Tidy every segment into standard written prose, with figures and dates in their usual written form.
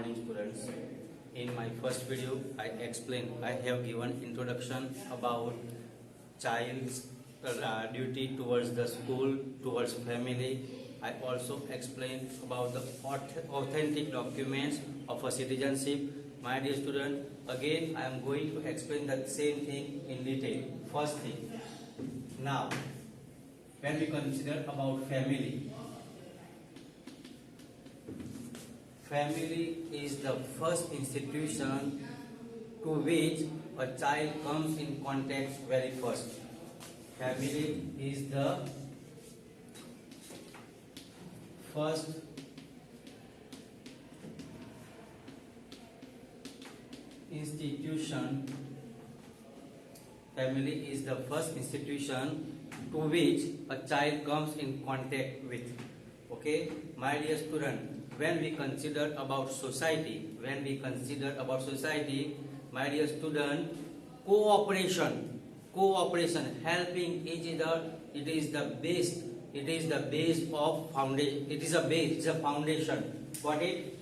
morning students. In my first video I have given introduction about child's duty towards the school, towards family. I also explained about the authentic documents of a citizenship. My dear student, again I am going to explain the same thing in detail. First thing, now when we consider about family, family is the first institution to which a child comes in contact very first. Family is the first institution. Family is the first institution to which a child comes in contact with. Okay, my dear student, when we consider about society, my dear student, cooperation, helping each other, it is the base. It is the base of foundation. It is a base. It's a foundation. Got it,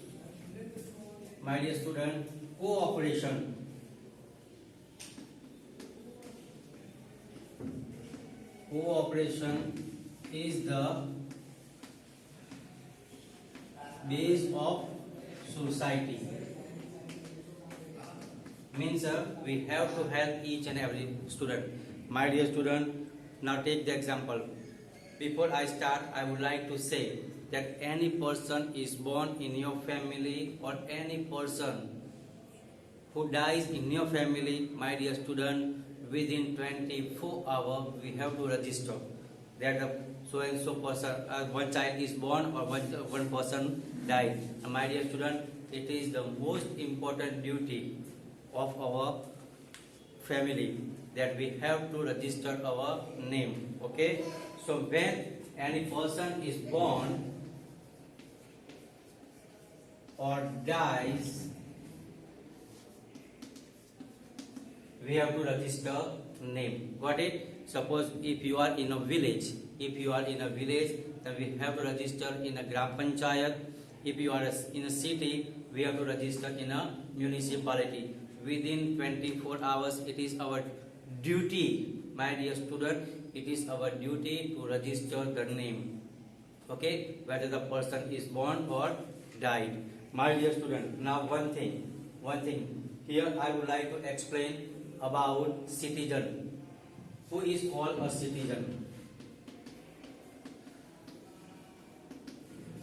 my dear student? Cooperation. Cooperation is the base of society. Means we have to help each and every student. My dear student, now take the example. Before I start, I would like to say that any person is born in your family or any person who dies in your family, my dear student, within 24 hours we have to register that the so and so person, one child is born or one person died. And my dear student, it is the most important duty of our family that we have to register our name. Okay, so when any person is born or dies, we have to register name. Got it? Suppose if you are in a village, then we have to register in a Gram Panchayat. If you are in a city, we have to register in a municipality. Within 24 hours, it is our duty, my dear student, it is our duty to register the name. Okay, whether the person is born or died. My dear student, now one thing. Here I would like to explain about citizen. Who is called a citizen?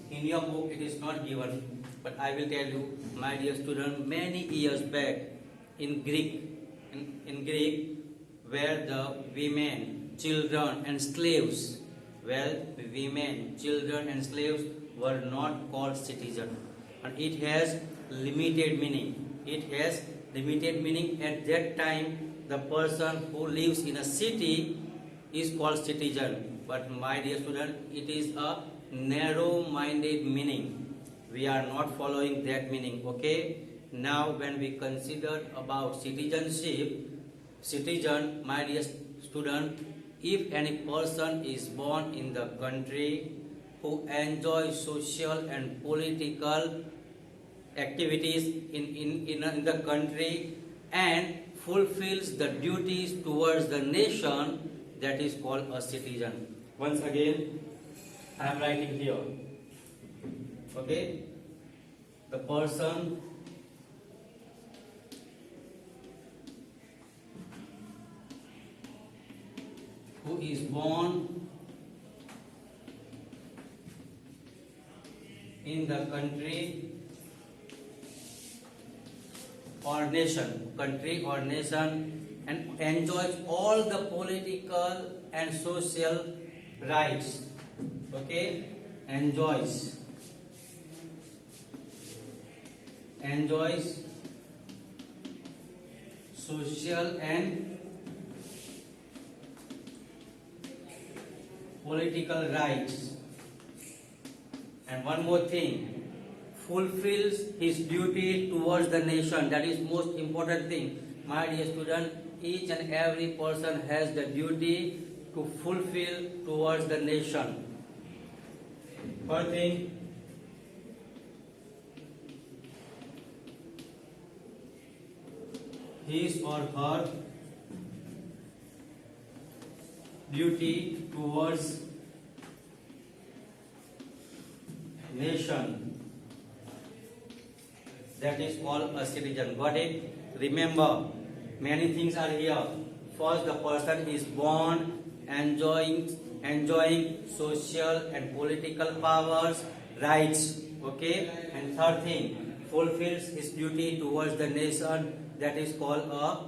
In your book it is not given, but I will tell you, my dear student, many years back in Greek, where the women, children and slaves, were not called citizen, and it has limited meaning. At that time, the person who lives in a city is called citizen. But my dear student, it is a narrow-minded meaning. We are not following that meaning. Okay. Now, when we consider about citizenship, my dear student, if any person is born in the country who enjoys social and political activities in the country and fulfills the duties towards the nation, that is called a citizen. Once again, I am writing here. Okay, the person who is born in the country or nation and enjoys all the political and social rights. Okay, enjoys social and political rights. And one more thing, fulfills his duty towards the nation. That is most important thing. My dear student, each and every person has the duty to fulfill towards the nation. First thing, his or her duty towards nation, that is called a citizen. Got it? Remember, many things are here. First, the person is born enjoying social and political powers, rights. Okay? And third thing, fulfills his duty towards the nation, that is called a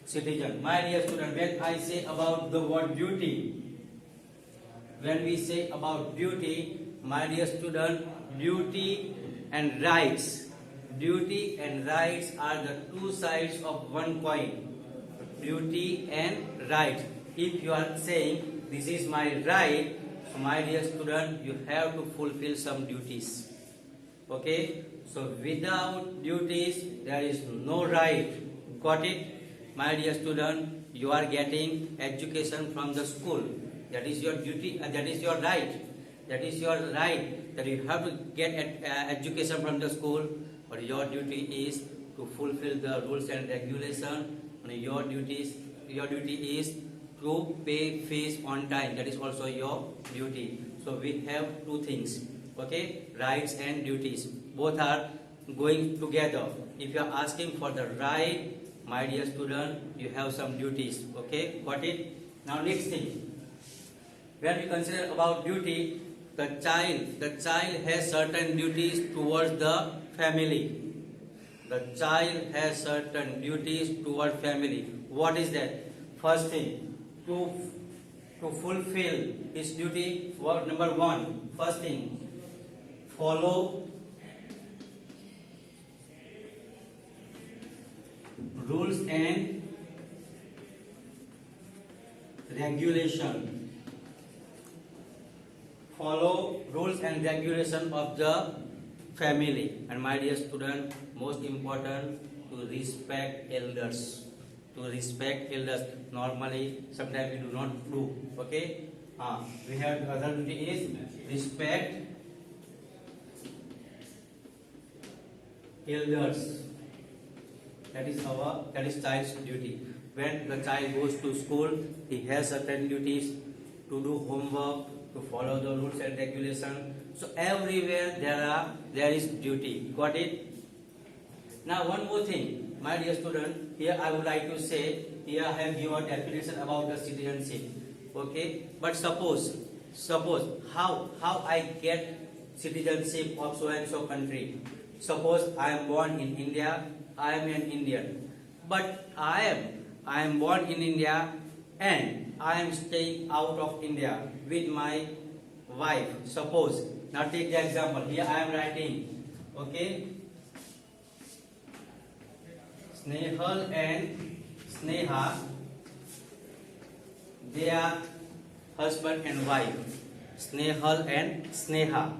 citizen. My dear student, when I say about the word duty, when we say about duty, my dear student, duty and rights are the two sides of one coin. Duty and right. If you are saying this is my right, so my dear student, you have to fulfill some duties. Okay? So without duties, there is no right. Got it? My dear student, you are getting education from the school. That is your duty, that is your right. That is your right, that you have to get education from the school. But your duty is to fulfill the rules and regulations. And your duty is to pay fees on time. That is also your duty. So we have two things. Okay, rights and duties. Both are going together. If you are asking for the right, my dear student, you have some duties. Okay, got it? Now next thing, when we consider about duty, the child has certain duties towards the family. The child has certain duties toward family. What is that? First thing, to fulfill his duty, number one, first thing, follow rules and regulation. Follow rules and regulation of the family. And my dear student, most important, to respect elders. To respect elders. Normally, sometimes we do not do. Okay? We have the other duty is respect elders. That is child's duty. When the child goes to school, he has certain duties to do homework, to follow the rules and regulations. So everywhere there is duty. Got it? Now one more thing, my dear student, here I would like to say, here I have given definition about the citizenship. Okay? But suppose how I get citizenship of so and so country. Suppose I am born in India, I am an Indian. But I am born in India and I am staying out of India with my wife. Suppose, now take the example. Here I am writing, okay, Snehal and Sneha, they are husband and wife. Snehal and Sneha,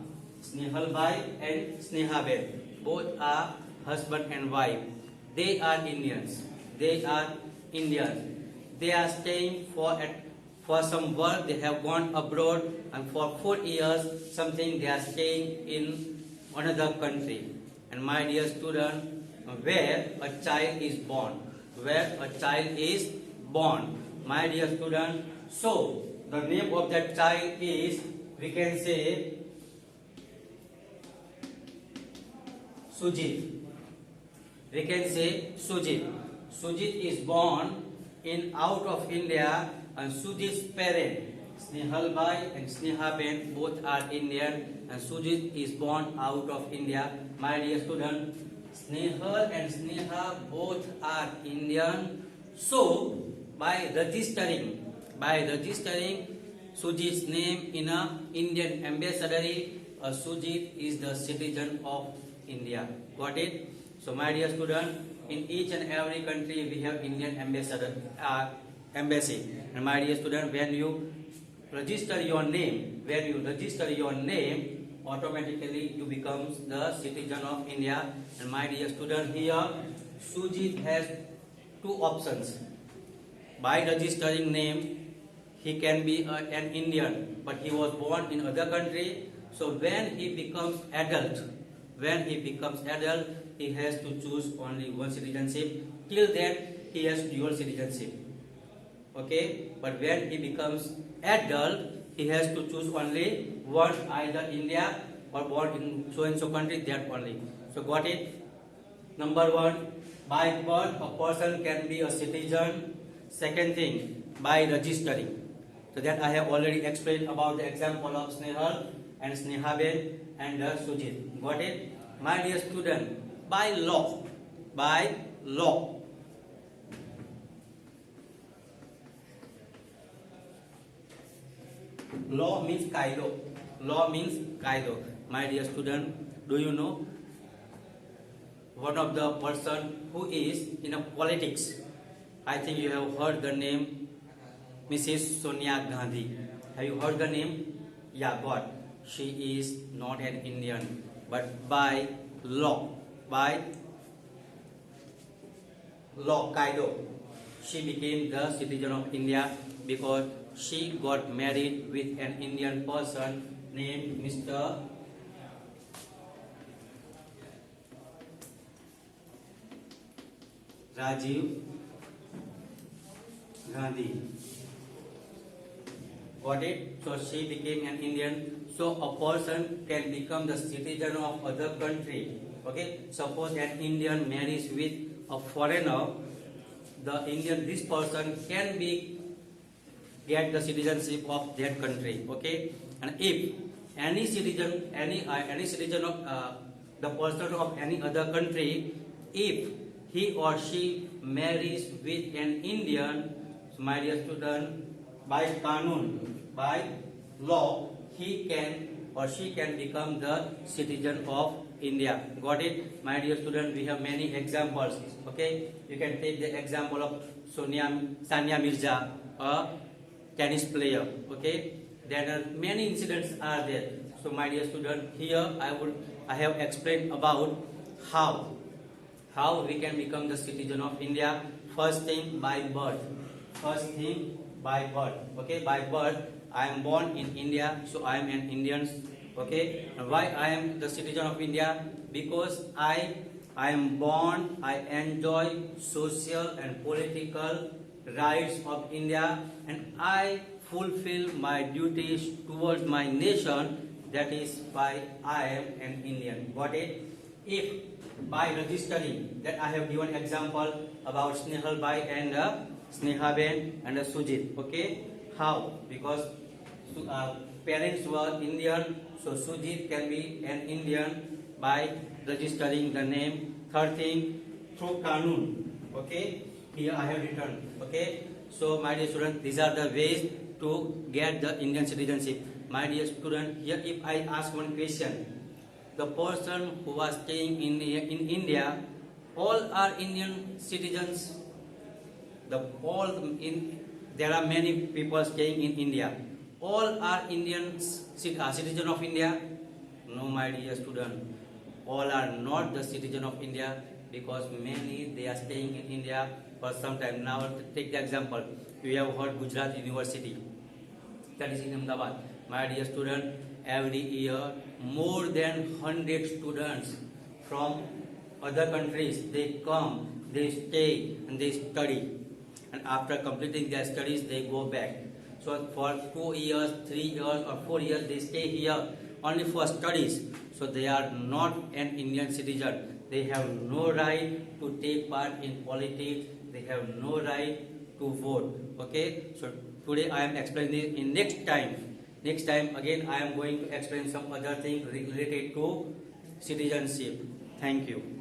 Snehal bhai and Sneha ben, both are husband and wife. They are Indians. They are staying for some work. They have gone abroad, and for 4 years something they are staying in another country. And my dear student, where a child is born, my dear student, so the name of that child is, we can say, Sujit. We can say Sujit. Sujit is born in out of India, and Sujit's parent, Snehal bhai and Sneha ben, both are Indian, and Sujit is born out of India. My dear student, Snehal and Sneha both are Indian. So by registering Sujit's name in a Indian ambassador, Sujit is the citizen of India. Got it? So my dear student, in each and every country we have Indian embassy. And my dear student, when you register your name, automatically you become the citizen of India. And my dear student, here Sujit has two options. By registering name, he can be an Indian, but he was born in other country. So when he becomes adult, When he becomes adult, he has to choose only one citizenship. Till then, he has dual citizenship. Okay, but when he becomes adult, he has to choose only one, either India or born in so and so country, that only. So got it? Number one, by birth a person can be a citizen. Second thing, by registering. So that I have already explained about the example of Snehal and Snehaben and Sujit. Got it? My dear student, by law, law means kaido. Law means kaido. My dear student, do you know one of the person who is in a politics? I think you have heard the name Mrs. Sonia Gandhi. Have you heard the name? Yeah, God. She is not an Indian, but by law, kaido, she became the citizen of India because she got married with an Indian person named Mr. Rajiv Gandhi. Got it? So she became an Indian. So a person can become the citizen of other country. Okay? Suppose an Indian marries with a foreigner, this person can get the citizenship of that country. Okay? And if any citizen of the person of any other country, if he or she marries with an Indian, my dear student, by Kanun, by law, he can or she can become the citizen of India. Got it? My dear student, we have many examples. Okay? You can take the example of Sania Mirza, a tennis player. Okay? There are many incidents are there. So my dear student, here I have explained about how we can become the citizen of India. First thing, by birth. Okay, by birth, I am born in India, so I am an Indian. Okay, and why I am the citizen of India? Because I am born, I enjoy social and political rights of India, and I fulfill my duties towards my nation. That is why I am an Indian. Got it? If by registering, that I have given example about Snehal Bai and Snehaben and Sujit. Okay, how? Because parents were Indian, so Sujit can be an Indian by registering the name. Third thing, through Kanun. Okay, here I have written. Okay, so my dear student, these are the ways to get the Indian citizenship. My dear student, here if I ask one question, the person who was staying in India, all are Indian citizens. There are many people staying in India. All are citizen of India? No, my dear student. All are not the citizen of India because many they are staying in India for some time. Now take the example. You have heard Gujarat University. That is in Ahmedabad. My dear student, every year more than 100 students from other countries, they come, they stay and they study, and after completing their studies they go back. So for 2 years, 3 years or 4 years they stay here only for studies. So they are not an Indian citizen. They have no right to take part in politics. They have no right to vote. Okay, so today I am explaining in next time again I am going to explain some other thing related to citizenship. Thank you.